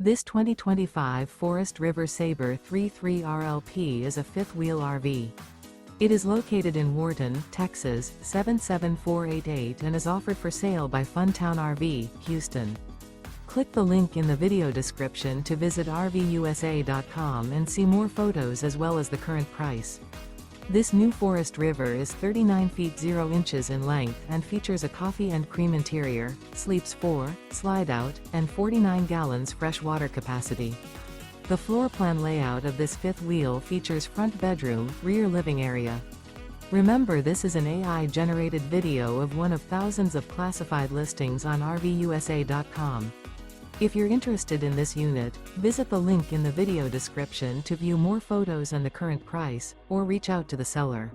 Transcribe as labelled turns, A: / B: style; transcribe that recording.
A: This 2025 Forest River Sabre 33 RLP is a fifth-wheel RV. It is located in Wharton, Texas, 77488 and is offered for sale by Funtown RV, Houston. Click the link in the video description to visit RVUSA.com and see more photos as well as the current price. This new Forest River is 39 feet 0 inches in length and features a coffee and cream interior, sleeps 4, slide-out, and 49 gallons fresh water capacity. The floor plan layout of this fifth wheel features front bedroom, rear living area. Remember, this is an AI-generated video of one of thousands of classified listings on RVUSA.com. If you're interested in this unit, visit the link in the video description to view more photos and the current price, or reach out to the seller.